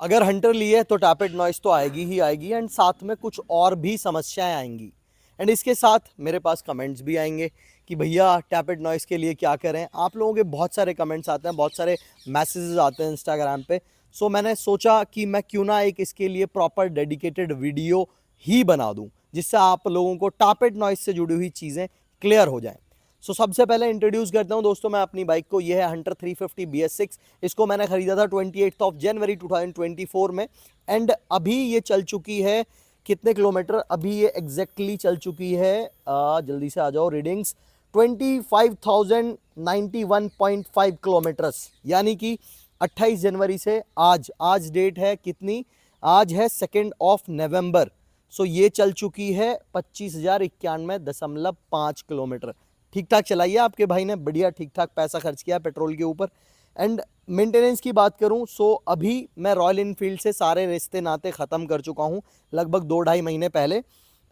अगर हंटर लिए तो टैपेट नॉइस तो आएगी ही आएगी एंड साथ में कुछ और भी समस्याएं आएंगी एंड इसके साथ मेरे पास कमेंट्स भी आएंगे कि भैया टैपेट नॉइस के लिए क्या करें। आप लोगों के बहुत सारे कमेंट्स आते हैं, बहुत सारे मैसेजेस आते हैं इंस्टाग्राम पे। सो मैंने सोचा कि मैं क्यों ना एक इसके लिए प्रॉपर डेडिकेटेड वीडियो ही बना दूं जिससे आप लोगों को टैपेट नॉइस से जुड़ी हुई चीज़ें क्लियर हो जाएं। सबसे पहले इंट्रोड्यूस करता हूं दोस्तों मैं अपनी बाइक को। यह है हंटर 350 BS6। इसको मैंने खरीदा था 28 जनवरी 2024 में एंड अभी ये चल चुकी है कितने किलोमीटर, अभी ये एग्जैक्टली चल चुकी है जल्दी से आ जाओ रीडिंग्स 25,091.5 किलोमीटर्स, यानी कि 28 जनवरी से आज डेट है कितनी, आज है 2 नवंबर। ये चल चुकी है 25,091.5 किलोमीटर। ठीक ठाक चलाइए, आपके भाई ने बढ़िया ठीक ठाक पैसा खर्च किया पेट्रोल के ऊपर। एंड मेंटेनेंस की बात करूं अभी मैं रॉयल इनफील्ड से सारे रिश्ते नाते ख़त्म कर चुका हूं लगभग 2-2.5 महीने पहले।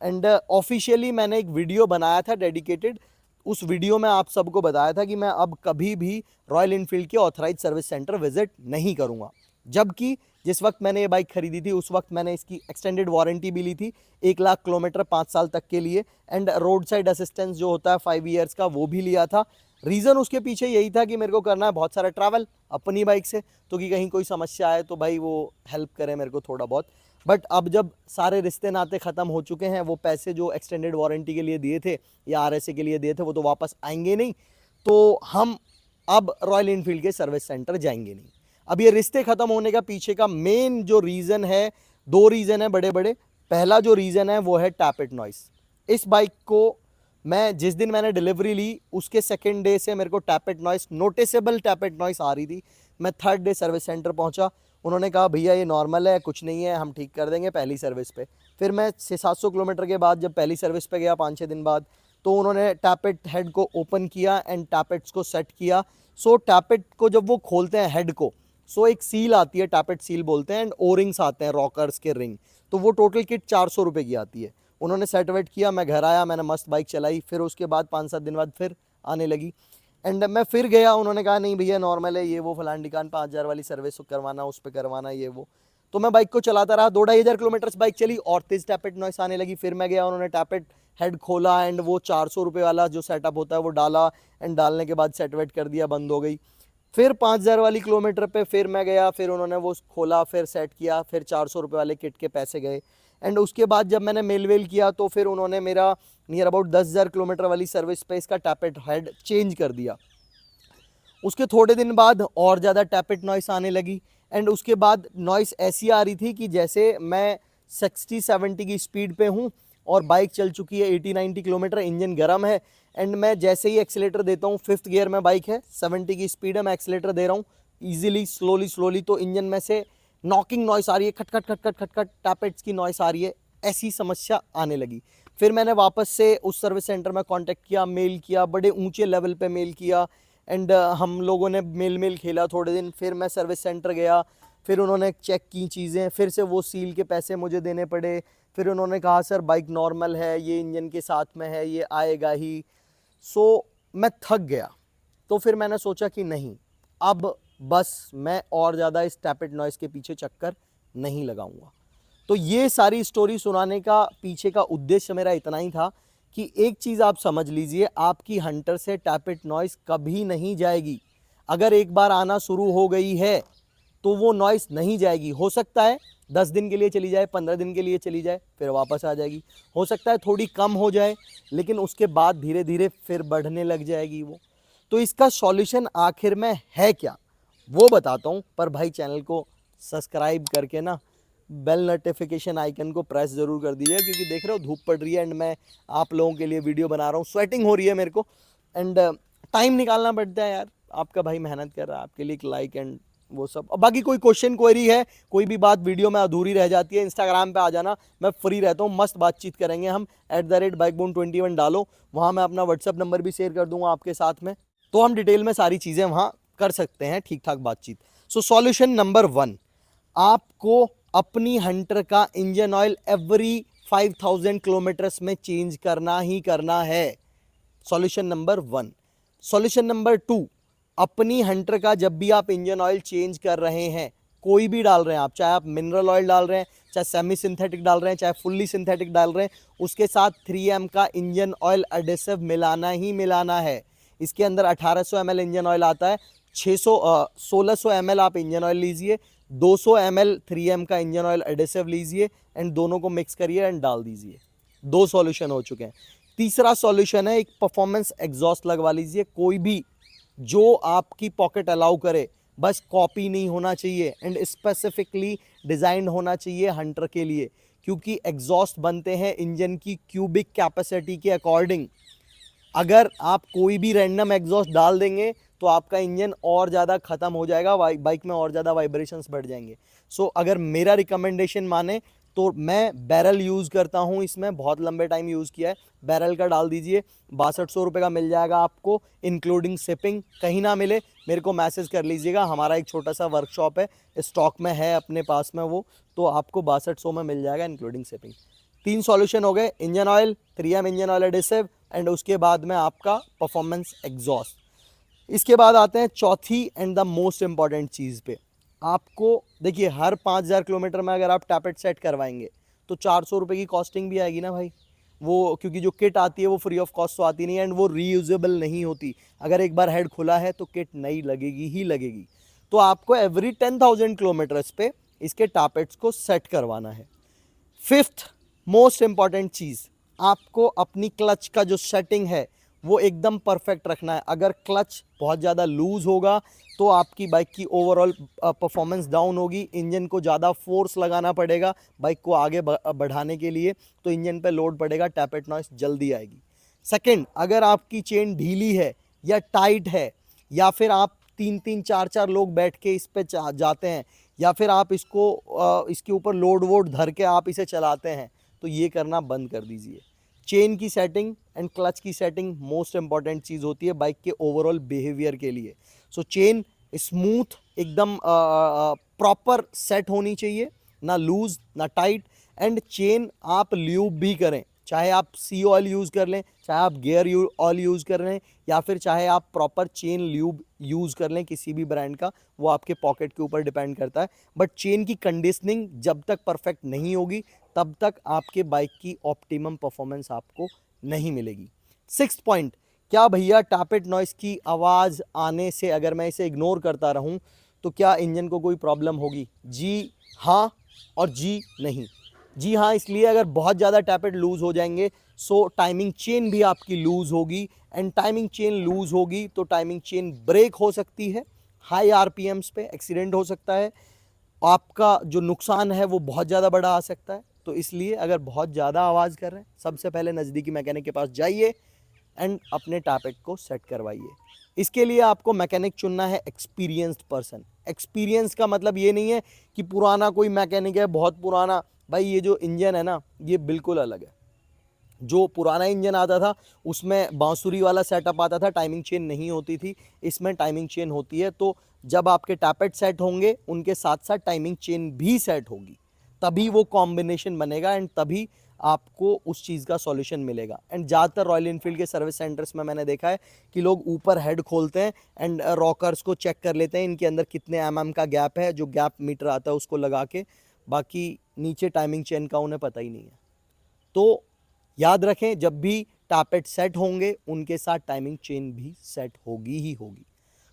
एंड ऑफिशियली मैंने एक वीडियो बनाया था डेडिकेटेड। उस वीडियो में आप सबको बताया था कि मैं अब कभी भी रॉयल इनफील्ड के ऑथराइज सर्विस सेंटर विजिट नहीं करूंगा। जबकि जिस वक्त मैंने ये बाइक खरीदी थी उस वक्त मैंने इसकी एक्सटेंडेड वारंटी भी ली थी 1,00,000 किलोमीटर 5 साल तक के लिए एंड रोड साइड असिस्टेंस जो होता है 5 ईयर्स का वो भी लिया था। रीज़न उसके पीछे यही था कि मेरे को करना है बहुत सारा ट्रैवल अपनी बाइक से, तो कि कहीं कोई समस्या आए तो भाई वो हेल्प करे मेरे को थोड़ा बहुत। बट अब जब सारे रिश्ते नाते ख़त्म हो चुके हैं, वो पैसे जो एक्सटेंडेड वारंटी के लिए दिए थे या RSA के लिए दिए थे वो तो वापस आएंगे नहीं, तो हम अब रॉयल इनफील्ड के सर्विस सेंटर जाएंगे नहीं। अब ये रिश्ते ख़त्म होने का पीछे का मेन जो रीज़न है, 2 रीज़न है बड़े बड़े। पहला जो रीज़न है वो है टैपेट नॉइस। इस बाइक को मैं जिस दिन मैंने डिलीवरी ली उसके सेकेंड डे से मेरे को tappet noise, noticeable tappet noise आ रही थी। मैं थर्ड डे सर्विस सेंटर पहुंचा, उन्होंने कहा भैया ये नॉर्मल है, कुछ नहीं है, हम ठीक कर देंगे पहली सर्विस पे। फिर मैं 600-700 किलोमीटर के बाद जब पहली सर्विस पे गया 5-6 दिन बाद, तो उन्होंने टैपेट हेड को ओपन किया एंड टैपेट्स को सेट किया। टैपेट को जब वो खोलते हैं हेड को, एक सील आती है, टैपेट सील बोलते हैं, एंड ओ रिंग्स आते हैं, रॉकर्स के रिंग। तो वो टोटल किट 400 रुपये की आती है। उन्होंने सेट वेट किया, मैं घर आया, मैंने मस्त बाइक चलाई। फिर उसके बाद 5-7 दिन बाद फिर आने लगी एंड मैं फिर गया, उन्होंने कहा नहीं भैया नॉर्मल है, ये वो फलान डिकान 5,000 वाली सर्विस करवाना, उस पर करवाना ये वो। तो मैं बाइक को चलाता रहा, 2-2.5 किलोमीटर बाइक चली और तेज टैपेट नॉइस आने लगी। फिर मैं गया, उन्होंने टैपेट हेड खोला एंड वो 400 रुपये वाला जो सेटअप होता है वो डाला एंड डालने के बाद सेट वेट कर दिया, बंद हो गई। फिर 5,000 वाली किलोमीटर पे फिर मैं गया, फिर उन्होंने वो खोला, फिर सेट किया, फिर 400 रुपये वाले किट के पैसे गए। एंड उसके बाद जब मैंने मेल वेल किया तो फिर उन्होंने मेरा नियर अबाउट 10,000 किलोमीटर वाली सर्विस पे इसका टैपेट हेड चेंज कर दिया। उसके थोड़े दिन बाद और ज़्यादा टैपेट नॉइस आने लगी एंड उसके बाद नॉइस ऐसी आ रही थी कि जैसे मैं 60-70 की स्पीड पे हूँ और बाइक चल चुकी है 80-90 किलोमीटर, इंजन गर्म है एंड मैं जैसे ही एक्सीलेटर देता हूँ, 5th गियर में बाइक है, 70 की स्पीड है, मैं एक्सीलेटर दे रहा हूँ ईजिली स्लोली, तो इंजन में से नॉकिंग नॉइस आ रही है, खट खट खट खट खट खट टैपेट्स की नॉइस आ रही है। ऐसी समस्या आने लगी। फिर मैंने वापस से उस सर्विस सेंटर में कांटेक्ट किया, मेल किया, बड़े ऊंचे लेवल पे मेल किया एंड हम लोगों ने मेल खेला थोड़े दिन। फिर मैं सर्विस सेंटर गया, फिर उन्होंने चेक की चीज़ें, फिर से वो सील के पैसे मुझे देने पड़े। फिर उन्होंने कहा सर बाइक नॉर्मल है, ये इंजन के साथ में है, ये आएगा ही। मैं थक गया, तो फिर मैंने सोचा कि नहीं, अब बस मैं और ज़्यादा इस टैपेट नॉइस के पीछे चक्कर नहीं लगाऊंगा। तो ये सारी स्टोरी सुनाने का पीछे का उद्देश्य मेरा इतना ही था कि एक चीज़ आप समझ लीजिए, आपकी हंटर से टैपेट नॉइस कभी नहीं जाएगी। अगर एक बार आना शुरू हो गई है तो वो नॉइस नहीं जाएगी। हो सकता है 10 दिन के लिए चली जाए, 15 दिन के लिए चली जाए, फिर वापस आ जाएगी। हो सकता है थोड़ी कम हो जाए, लेकिन उसके बाद धीरे धीरे फिर बढ़ने लग जाएगी वो। तो इसका सॉल्यूशन आखिर में है क्या, वो बताता हूँ। पर भाई चैनल को सब्सक्राइब करके ना बेल नोटिफिकेशन आइकन को प्रेस ज़रूर कर दीजिए, क्योंकि देख रहे हो धूप पड़ रही है एंड मैं आप लोगों के लिए वीडियो बना रहा हूँ। स्वेटिंग हो रही है मेरे को एंड टाइम निकालना पड़ता है यार, आपका भाई मेहनत कर रहा है, आपके लिए एक लाइक एंड वो सब। और बाकी कोई क्वेश्चन क्वेरी है, कोई भी बात वीडियो में अधूरी रह जाती है, इंस्टाग्राम पे आ जाना, मैं फ्री रहता हूँ, मस्त बातचीत करेंगे हम। @bikebone21 डालो, वहाँ मैं अपना व्हाट्सअप नंबर भी शेयर कर दूंगा आपके साथ में, तो हम डिटेल में सारी चीज़ें वहाँ कर सकते हैं, ठीक ठाक बातचीत। सॉल्यूशन नंबर 1, आपको अपनी हंटर का इंजन ऑयल एवरी 5,000 किलोमीटर्स में चेंज करना ही करना है। Solution number 1। सॉल्यूशन नंबर 2, अपनी हंटर का जब भी आप इंजन ऑयल चेंज कर रहे हैं कोई भी डाल रहे हैं आप, चाहे आप मिनरल ऑयल डाल रहे हैं, चाहे सेमी सिंथेटिक डाल रहे हैं, चाहे फुल्ली सिंथेटिक डाल रहे हैं, उसके साथ 3M का इंजन ऑयल एडेसिव मिलाना ही मिलाना है। इसके अंदर 1800 ml इंजन ऑयल आता है, 1600 ml आप इंजन ऑयल लीजिए, 200 ml 3M का इंजन ऑयल एडेसिव लीजिए एंड दोनों को मिक्स करिए एंड डाल दीजिए। 2 सॉल्यूशन हो चुके हैं। तीसरा सॉल्यूशन है, एक परफॉर्मेंस एग्जॉस्ट लगवा लीजिए, कोई भी जो आपकी पॉकेट अलाउ करे, बस कॉपी नहीं होना चाहिए एंड स्पेसिफिकली डिज़ाइन होना चाहिए हंटर के लिए, क्योंकि एग्जॉस्ट बनते हैं इंजन की क्यूबिक कैपेसिटी के अकॉर्डिंग। अगर आप कोई भी रैंडम एग्जॉस्ट डाल देंगे तो आपका इंजन और ज़्यादा ख़त्म हो जाएगा, बाइक में और ज़्यादा वाइब्रेशंस बढ़ जाएंगे। सो अगर मेरा रिकमेंडेशन माने तो मैं बैरल यूज़ करता हूँ, इसमें बहुत लंबे टाइम यूज़ किया है। बैरल का डाल दीजिए, 6200 रुपये का मिल जाएगा आपको इंक्लूडिंग शिपिंग। कहीं ना मिले मेरे को मैसेज कर लीजिएगा, हमारा एक छोटा सा वर्कशॉप है, स्टॉक में है अपने पास में वो, तो आपको 6200 में मिल जाएगा इंक्लूडिंग शिपिंग। 3 सॉल्यूशन हो गए, engine oil, 3M engine oil adhesive and उसके बाद में आपका परफॉर्मेंस एग्जॉस्ट। इसके बाद आते हैं चौथी एंड द मोस्ट इंपॉर्टेंट चीज़ पे। आपको देखिए, हर 5000 किलोमीटर में अगर आप टैपेट सेट करवाएंगे तो 400 रुपये की कॉस्टिंग भी आएगी ना भाई, वो क्योंकि जो किट आती है वो फ्री ऑफ कॉस्ट तो आती नहीं है एंड वो रीयूजेबल नहीं होती। अगर एक बार हेड खुला है तो किट नई लगेगी ही लगेगी। तो आपको एवरी 10,000 किलोमीटर्स पे इसके टैपेट्स को सेट करवाना है। फिफ्थ मोस्ट इंपॉर्टेंट चीज़, आपको अपनी क्लच का जो सेटिंग है वो एकदम परफेक्ट रखना है। अगर क्लच बहुत ज़्यादा लूज़ होगा तो आपकी बाइक की ओवरऑल परफॉर्मेंस डाउन होगी, इंजन को ज़्यादा फोर्स लगाना पड़ेगा बाइक को आगे बढ़ाने के लिए, तो इंजन पे लोड पड़ेगा, टैपेट नॉइस जल्दी आएगी। सेकंड, अगर आपकी चेन ढीली है या टाइट है, या फिर आप 3-3 4-4 लोग बैठ के इस पे जाते हैं, या फिर आप इसको इसके ऊपर लोड वोड धर के आप इसे चलाते हैं, तो ये करना बंद कर दीजिए। चेन की सेटिंग एंड क्लच की सेटिंग मोस्ट इंपॉर्टेंट चीज़ होती है बाइक के ओवरऑल बिहेवियर के लिए। सो चेन स्मूथ एकदम प्रॉपर सेट होनी चाहिए, ना लूज ना टाइट, एंड चेन आप ल्यूब भी करें, चाहे आप सी ऑयल यूज़ कर लें, चाहे आप गियर ऑयल यूज़ कर लें, या फिर चाहे आप प्रॉपर चेन ल्यूब यूज़ कर लें किसी भी ब्रांड का, वो आपके पॉकेट के ऊपर डिपेंड करता है। बट चेन की कंडीशनिंग जब तक परफेक्ट नहीं होगी तब तक आपके बाइक की ऑप्टिमम परफॉर्मेंस आपको नहीं मिलेगी। 6th पॉइंट, क्या भैया टैपेट नॉइस की आवाज़ आने से अगर मैं इसे इग्नोर करता रहूं तो क्या इंजन को कोई प्रॉब्लम होगी? जी हाँ और जी नहीं। जी हाँ इसलिए, अगर बहुत ज़्यादा टैपेट लूज़ हो जाएंगे सो टाइमिंग चेन भी आपकी लूज़ होगी, एंड टाइमिंग चेन लूज़ होगी तो टाइमिंग चेन ब्रेक हो सकती है, हाई आरपीएम्स पे एक्सीडेंट हो सकता है, आपका जो नुकसान है वो बहुत ज़्यादा बड़ा आ सकता है। तो इसलिए अगर बहुत ज़्यादा आवाज़ कर रहे हैं, सबसे पहले नज़दीकी मैकेनिक के पास जाइए एंड अपने टैपेट को सेट करवाइए। इसके लिए आपको मैकेनिक चुनना है एक्सपीरियंस्ड पर्सन। एक्सपीरियंस का मतलब ये नहीं है कि पुराना कोई मैकेनिक है, बहुत पुराना। भाई ये जो इंजन है ना, ये बिल्कुल अलग है। जो पुराना इंजन आता था उसमें बांसुरी वाला सेटअप आता था, टाइमिंग चेन नहीं होती थी, इसमें टाइमिंग चेन होती है। तो जब आपके टैपेट सेट होंगे उनके साथ साथ टाइमिंग चेन भी सेट होगी, तभी वो कॉम्बिनेशन बनेगा एंड तभी आपको उस चीज़ का सॉल्यूशन मिलेगा। एंड ज़्यादातर रॉयल इनफील्ड के सर्विस सेंटर्स में मैंने देखा है कि लोग ऊपर हेड खोलते हैं एंड रॉकर्स को चेक कर लेते हैं इनके अंदर कितने mm का गैप है, जो गैप मीटर आता है उसको लगा के, बाकी नीचे टाइमिंग चेन का उन्हें पता ही नहीं है। तो याद रखें, जब भी टैपेट सेट होंगे उनके साथ टाइमिंग चेन भी सेट होगी ही होगी।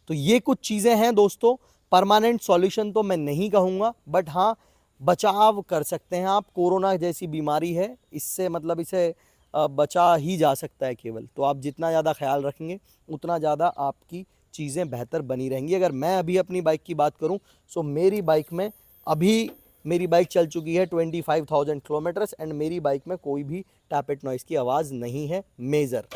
तो ये कुछ चीज़ें हैं दोस्तों, परमानेंट सॉल्यूशन तो मैं नहीं कहूँगा, बट हाँ बचाव कर सकते हैं आप। कोरोना जैसी बीमारी है, इससे मतलब इसे बचा ही जा सकता है केवल। तो आप जितना ज़्यादा ख्याल रखेंगे उतना ज़्यादा आपकी चीज़ें बेहतर बनी रहेंगी। अगर मैं अभी अपनी बाइक की बात करूं सो मेरी बाइक में अभी मेरी बाइक चल चुकी है 25,000 किलोमीटर्स एंड मेरी बाइक में कोई भी टैपेट नॉइस की आवाज़ नहीं है मेजर।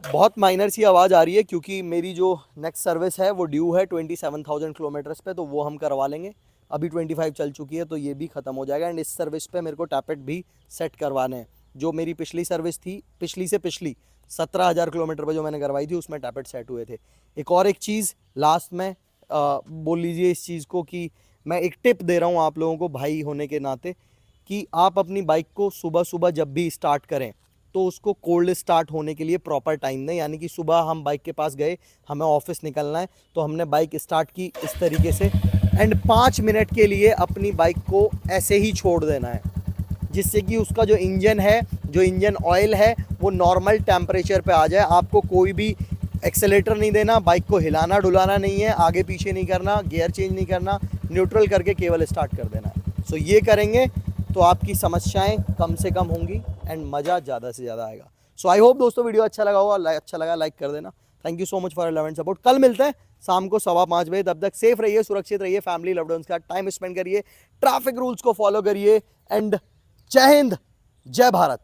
बहुत माइनर सी आवाज़ आ रही है क्योंकि मेरी जो नेक्स्ट सर्विस है वो ड्यू है 27,000 किलोमीटर्स पे, तो वो हम करवा लेंगे। अभी 25 चल चुकी है तो ये भी ख़त्म हो जाएगा एंड इस सर्विस पे मेरे को टैपेट भी सेट करवाने हैं। जो मेरी पिछली सर्विस थी, पिछली से पिछली 17,000 किलोमीटर पर जो मैंने करवाई थी उसमें टैपेट सेट हुए थे। एक और एक चीज़ लास्ट में बोल लीजिए इस चीज़ को कि मैं एक टिप दे रहा हूँ आप लोगों को भाई होने के नाते, कि आप अपनी बाइक को सुबह सुबह जब भी स्टार्ट करें तो उसको कोल्ड स्टार्ट होने के लिए प्रॉपर टाइम दें। यानी कि सुबह हम बाइक के पास गए, हमें ऑफिस निकलना है, तो हमने बाइक स्टार्ट की इस तरीके से एंड 5 मिनट के लिए अपनी बाइक को ऐसे ही छोड़ देना है, जिससे कि उसका जो इंजन है, जो इंजन ऑयल है, वो नॉर्मल टेम्परेचर पे आ जाए। आपको कोई भी एक्सेलेटर नहीं देना, बाइक को हिलाना डुलाना नहीं है, आगे पीछे नहीं करना, गियर चेंज नहीं करना, न्यूट्रल करके केवल स्टार्ट कर देना है। सो ये करेंगे तो आपकी समस्याएं कम से कम होंगी एंड मज़ा ज़्यादा से ज़्यादा आएगा। सो आई होप दोस्तों वीडियो अच्छा लगा होगा, अच्छा लगा लाइक कर देना। Thank you so much for love and support. कल मिलते हैं शाम को 5:15 बजे। तब तक सेफ रहिए, सुरक्षित रहिए, फैमिली लव्ड वंस के साथ टाइम स्पेंड करिए, ट्रैफिक रूल्स को फॉलो करिए एंड जय हिंद, जय भारत।